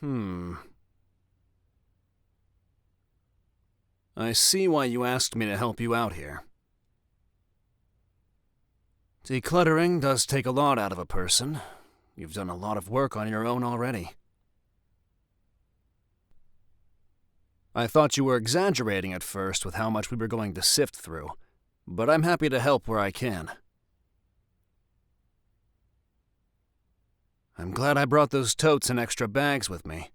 I see why you asked me to help you out here. Decluttering does take a lot out of a person. You've done a lot of work on your own already. I thought you were exaggerating at first with how much we were going to sift through, but I'm happy to help where I can. I'm glad I brought those totes and extra bags with me.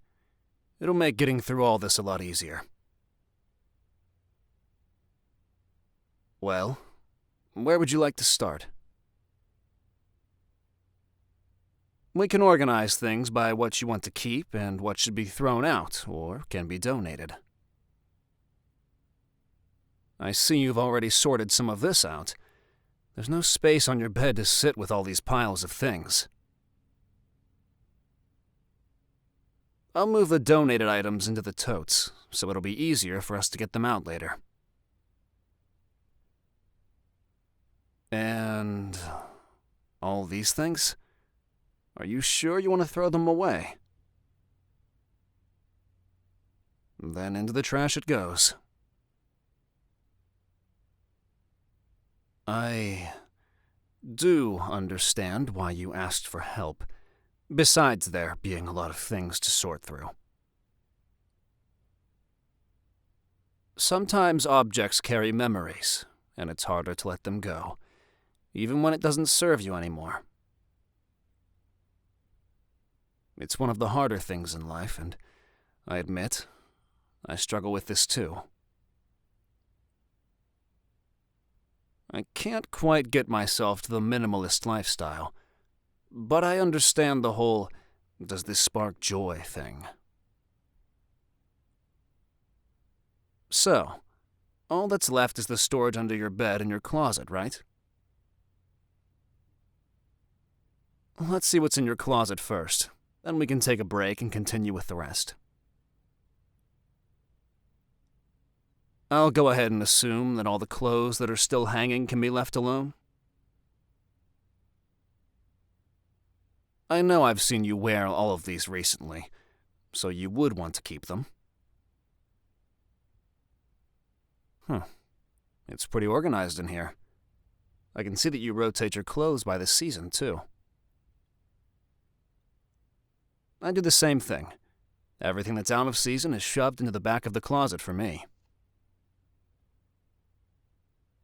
It'll make getting through all this a lot easier. Well, where would you like to start? We can organize things by what you want to keep and what should be thrown out or can be donated. I see you've already sorted some of this out. There's no space on your bed to sit with all these piles of things. I'll move the donated items into the totes, so it'll be easier for us to get them out later. And all these things? Are you sure you want to throw them away? Then into the trash it goes. I do understand why you asked for help, besides there being a lot of things to sort through. Sometimes objects carry memories, and it's harder to let them go, even when it doesn't serve you anymore. It's one of the harder things in life, and I admit, I struggle with this too. I can't quite get myself to the minimalist lifestyle, but I understand the whole "does this spark joy" thing. So, all that's left is the storage under your bed and your closet, right? Let's see what's in your closet first, then we can take a break and continue with the rest. I'll go ahead and assume that all the clothes that are still hanging can be left alone. I know I've seen you wear all of these recently, so you would want to keep them. It's pretty organized in here. I can see that you rotate your clothes by the season, too. I do the same thing. Everything that's out of season is shoved into the back of the closet for me.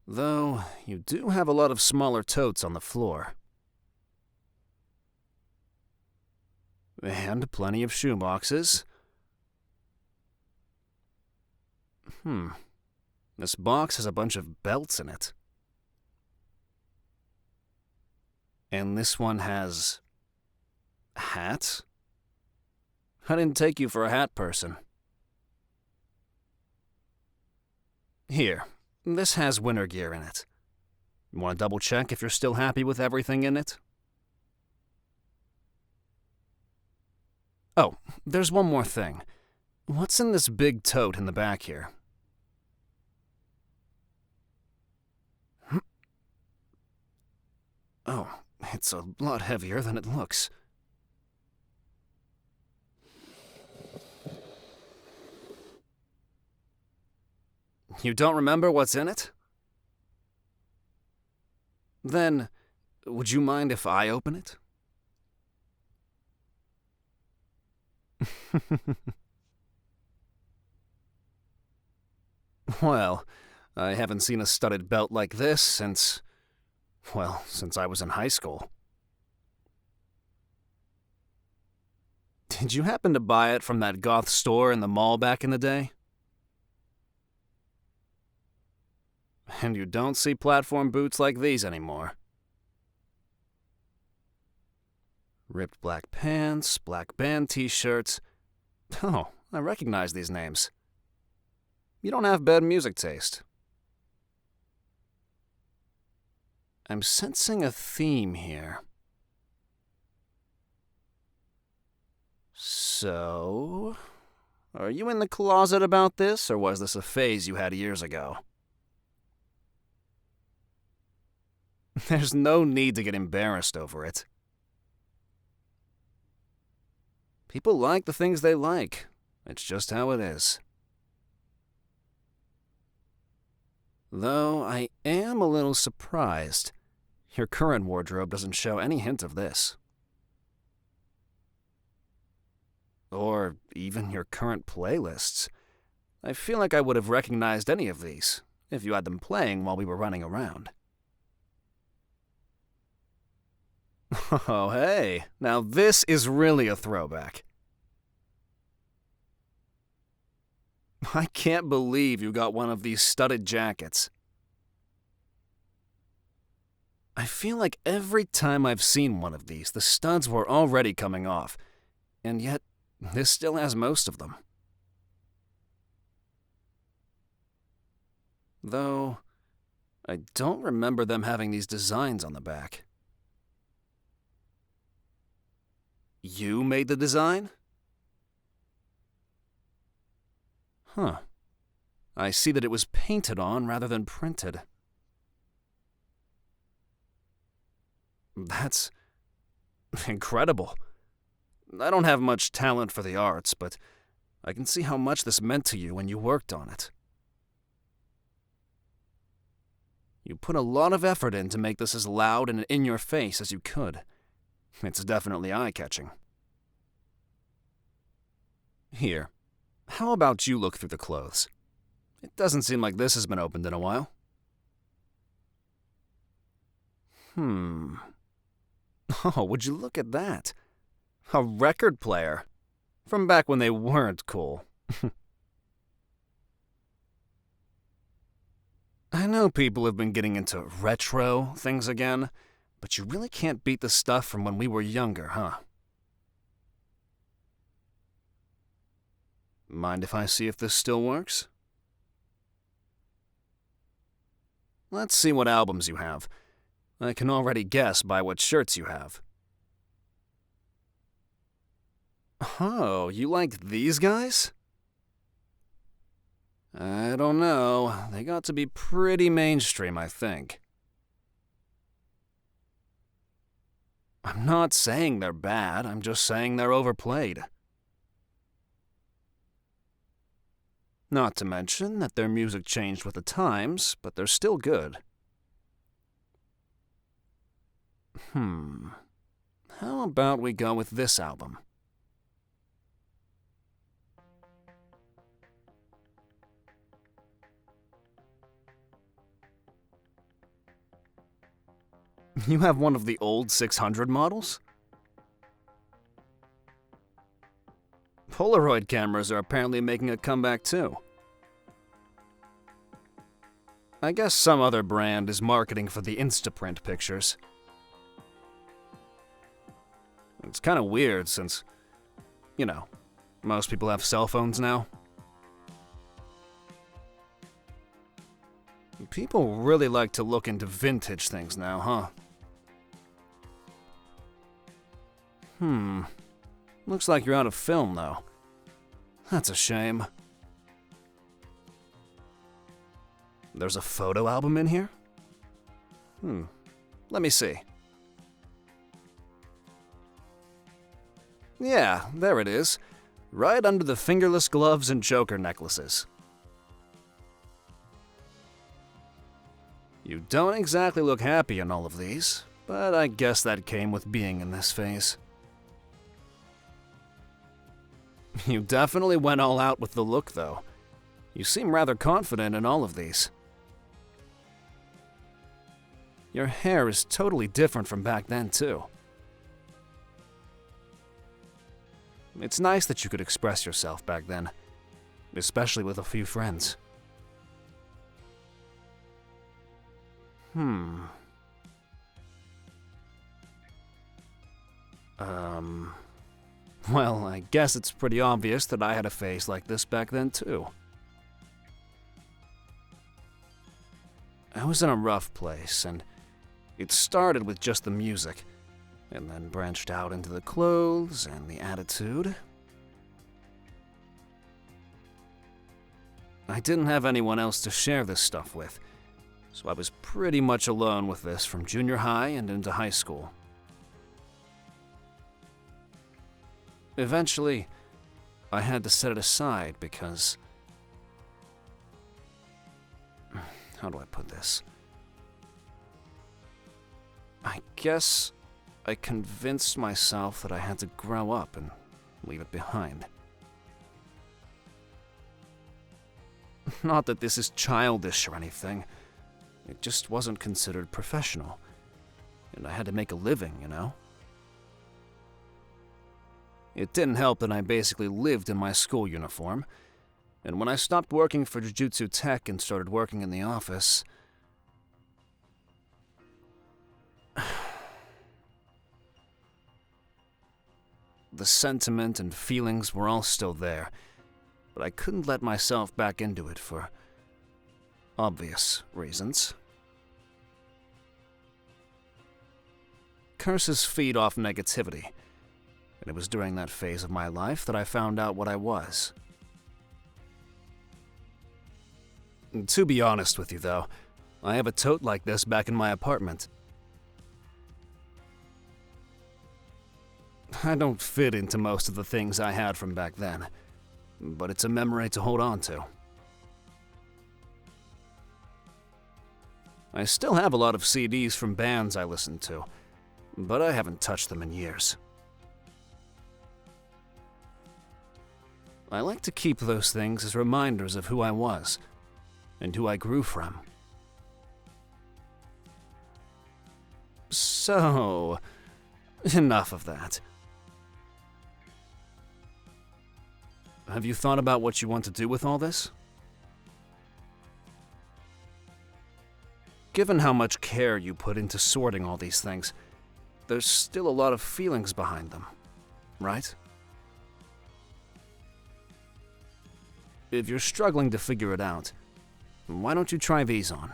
Though, you do have a lot of smaller totes on the floor. And plenty of shoeboxes. This box has a bunch of belts in it. And this one has hats? I didn't take you for a hat person. Here, this has winter gear in it. You want to double check if you're still happy with everything in it? Oh, there's one more thing. What's in this big tote in the back here? Oh, it's a lot heavier than it looks. You don't remember what's in it? Then, would you mind if I open it? Well, I haven't seen a studded belt like this since I was in high school. Did you happen to buy it from that goth store in the mall back in the day? And you don't see platform boots like these anymore. Ripped black pants, black band t-shirts. Oh, I recognize these names. You don't have bad music taste. I'm sensing a theme here. So, are you in the closet about this, or was this a phase you had years ago? There's no need to get embarrassed over it. People like the things they like. It's just how it is. Though I am a little surprised. Your current wardrobe doesn't show any hint of this. Or even your current playlists. I feel like I would have recognized any of these if you had them playing while we were running around. Oh, hey, now this is really a throwback. I can't believe you got one of these studded jackets. I feel like every time I've seen one of these, the studs were already coming off, and yet this still has most of them. Though, I don't remember them having these designs on the back. You made the design? Huh. I see that it was painted on rather than printed. That's incredible. I don't have much talent for the arts, but I can see how much this meant to you when you worked on it. You put a lot of effort in to make this as loud and in your face as you could. It's definitely eye-catching. Here, how about you look through the clothes? It doesn't seem like this has been opened in a while. Oh, would you look at that? A record player. From back when they weren't cool. I know people have been getting into retro things again, but you really can't beat the stuff from when we were younger, huh? Mind if I see if this still works? Let's see what albums you have. I can already guess by what shirts you have. Oh, you like these guys? I don't know. They got to be pretty mainstream, I think. I'm not saying they're bad, I'm just saying they're overplayed. Not to mention that their music changed with the times, but they're still good. How about we go with this album? You have one of the old 600 models? Polaroid cameras are apparently making a comeback too. I guess some other brand is marketing for the Instaprint pictures. It's kind of weird since, you know, most people have cell phones now. People really like to look into vintage things now, huh? Looks like you're out of film, though. That's a shame. There's a photo album in here? Let me see. Yeah, there it is. Right under the fingerless gloves and choker necklaces. You don't exactly look happy in all of these, but I guess that came with being in this phase. You definitely went all out with the look, though. You seem rather confident in all of these. Your hair is totally different from back then, too. It's nice that you could express yourself back then, especially with a few friends. Well, I guess it's pretty obvious that I had a face like this back then, too. I was in a rough place, and it started with just the music, and then branched out into the clothes and the attitude. I didn't have anyone else to share this stuff with, so I was pretty much alone with this from junior high and into high school. Eventually, I had to set it aside because... How do I put this? I guess I convinced myself that I had to grow up and leave it behind. Not that this is childish or anything. It just wasn't considered professional. And I had to make a living, you know? It didn't help that I basically lived in my school uniform. And when I stopped working for Jujutsu Tech and started working in the office... The sentiment and feelings were all still there, but I couldn't let myself back into it for obvious reasons. Curses feed off negativity, and it was during that phase of my life that I found out what I was. To be honest with you, though, I have a tote like this back in my apartment. I don't fit into most of the things I had from back then, but it's a memory to hold on to. I still have a lot of CDs from bands I listened to, but I haven't touched them in years. I like to keep those things as reminders of who I was, and who I grew from. So, enough of that. Have you thought about what you want to do with all this? Given how much care you put into sorting all these things, there's still a lot of feelings behind them, right? If you're struggling to figure it out, why don't you try these on?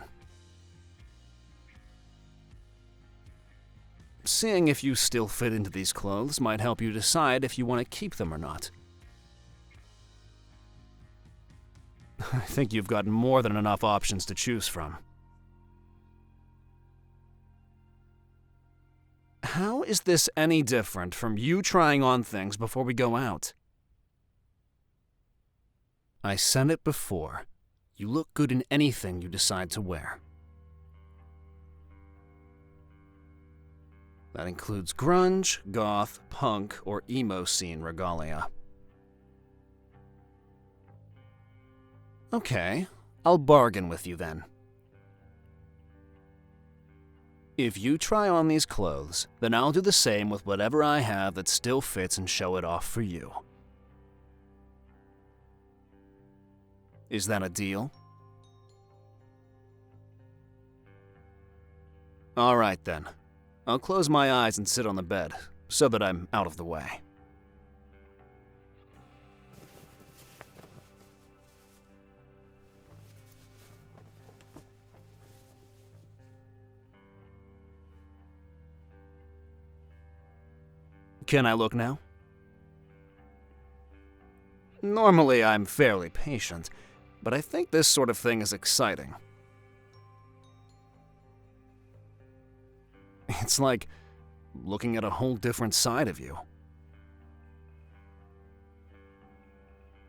Seeing if you still fit into these clothes might help you decide if you want to keep them or not. I think you've got more than enough options to choose from. How is this any different from you trying on things before we go out? I said it before. You look good in anything you decide to wear. That includes grunge, goth, punk, or emo scene regalia. Okay, I'll bargain with you then. If you try on these clothes, then I'll do the same with whatever I have that still fits and show it off for you. Is that a deal? Alright then. I'll close my eyes and sit on the bed, so that I'm out of the way. Can I look now? Normally I'm fairly patient, but I think this sort of thing is exciting. It's like looking at a whole different side of you.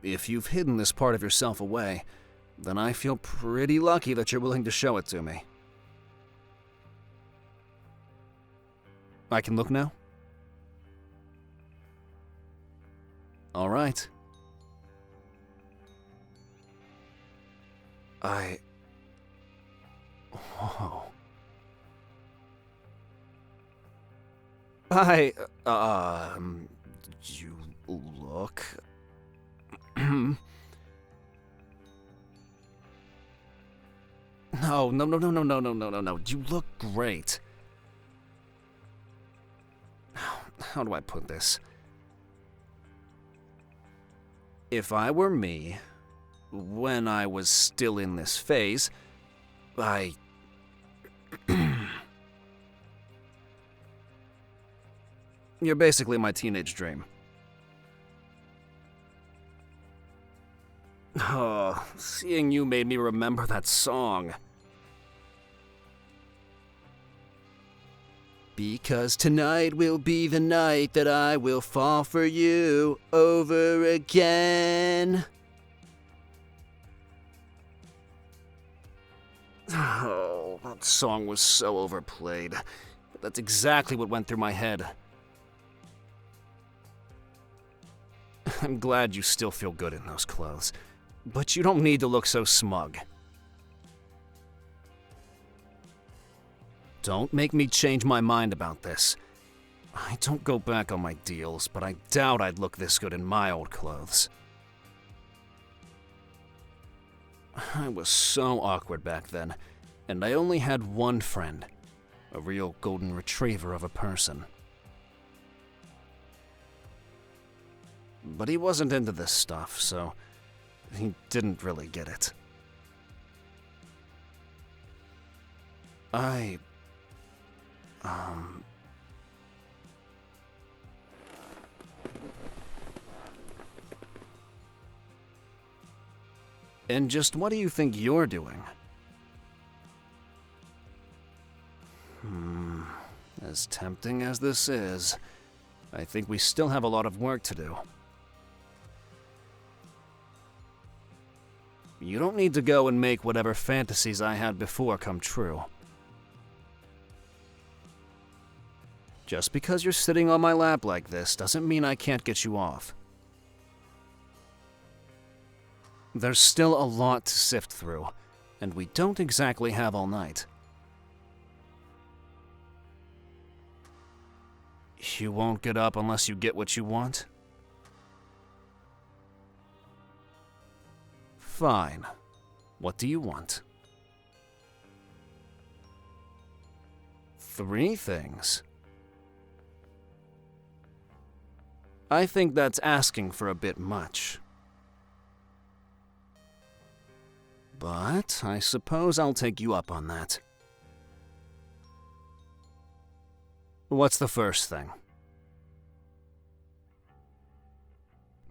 If you've hidden this part of yourself away, then I feel pretty lucky that you're willing to show it to me. I can look now? All right. Whoa. You look... No. You look great. How do I put this? If I were me, when I was still in this phase, You're basically my teenage dream. Oh, seeing you made me remember that song. Because tonight will be the night that I will fall for you over again. Oh, that song was so overplayed. But that's exactly what went through my head. I'm glad you still feel good in those clothes, but you don't need to look so smug. Don't make me change my mind about this. I don't go back on my deals, but I doubt I'd look this good in my old clothes. I was so awkward back then, and I only had one friend, a real golden retriever of a person. But he wasn't into this stuff, so he didn't really get it. And just what do you think you're doing? As tempting as this is, I think we still have a lot of work to do. You don't need to go and make whatever fantasies I had before come true. Just because you're sitting on my lap like this doesn't mean I can't get you off. There's still a lot to sift through, and we don't exactly have all night. You won't get up unless you get what you want? Fine. What do you want? 3 things. I think that's asking for a bit much. But I suppose I'll take you up on that. What's the first thing?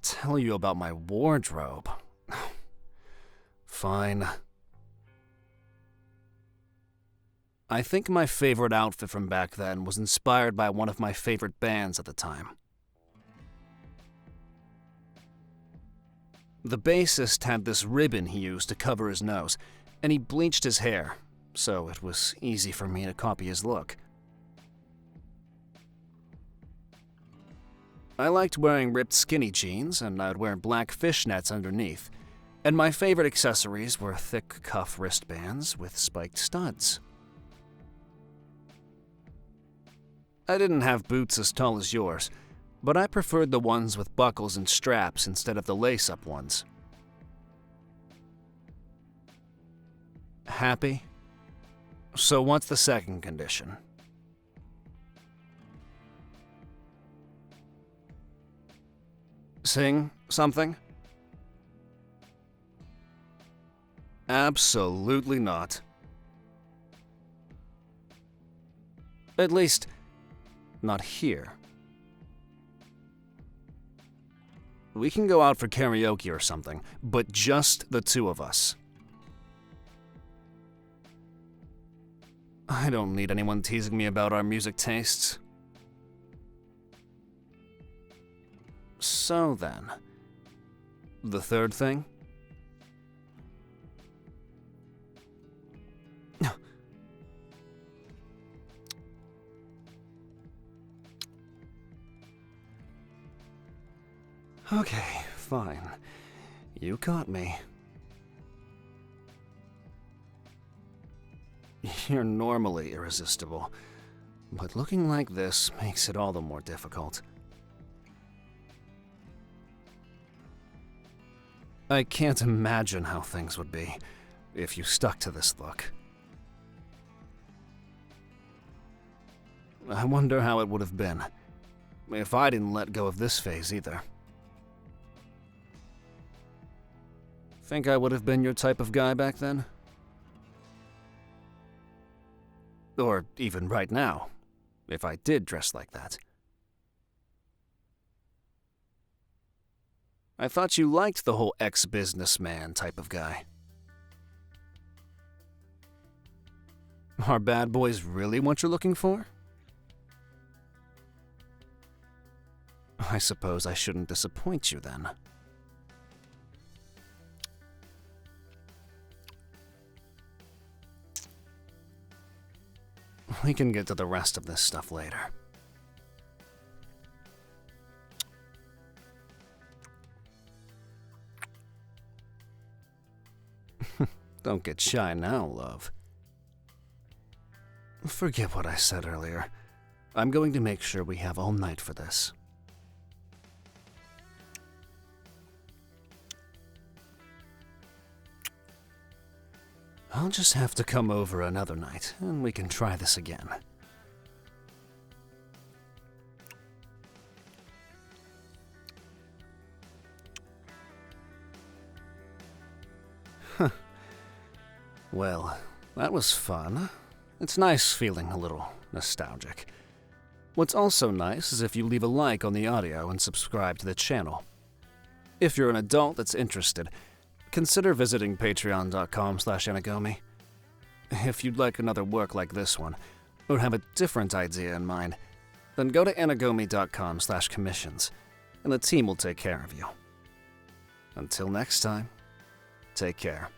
Tell you about my wardrobe. Fine. I think my favorite outfit from back then was inspired by one of my favorite bands at the time. The bassist had this ribbon he used to cover his nose, and he bleached his hair, so it was easy for me to copy his look. I liked wearing ripped skinny jeans, and I'd wear black fishnets underneath, and my favorite accessories were thick cuff wristbands with spiked studs. I didn't have boots as tall as yours, but I preferred the ones with buckles and straps instead of the lace-up ones. Happy? So what's the second condition? Sing something? Absolutely not. At least, not here. We can go out for karaoke or something, but just the 2 of us. I don't need anyone teasing me about our music tastes. So then, the third thing? Okay, fine. You caught me. You're normally irresistible, but looking like this makes it all the more difficult. I can't imagine how things would be if you stuck to this look. I wonder how it would have been if I didn't let go of this phase either. Think I would have been your type of guy back then? Or even right now, if I did dress like that. I thought you liked the whole ex-businessman type of guy. Are bad boys really what you're looking for? I suppose I shouldn't disappoint you then. We can get to the rest of this stuff later. Don't get shy now, love. Forget what I said earlier. I'm going to make sure we have all night for this. I'll just have to come over another night, and we can try this again. Well, that was fun. It's nice feeling a little nostalgic. What's also nice is if you leave a like on the audio and subscribe to the channel. If you're an adult that's interested, consider visiting patreon.com/Anigomi. If you'd like another work like this one, or have a different idea in mind, then go to anigomi.com/commissions, and the team will take care of you. Until next time, take care.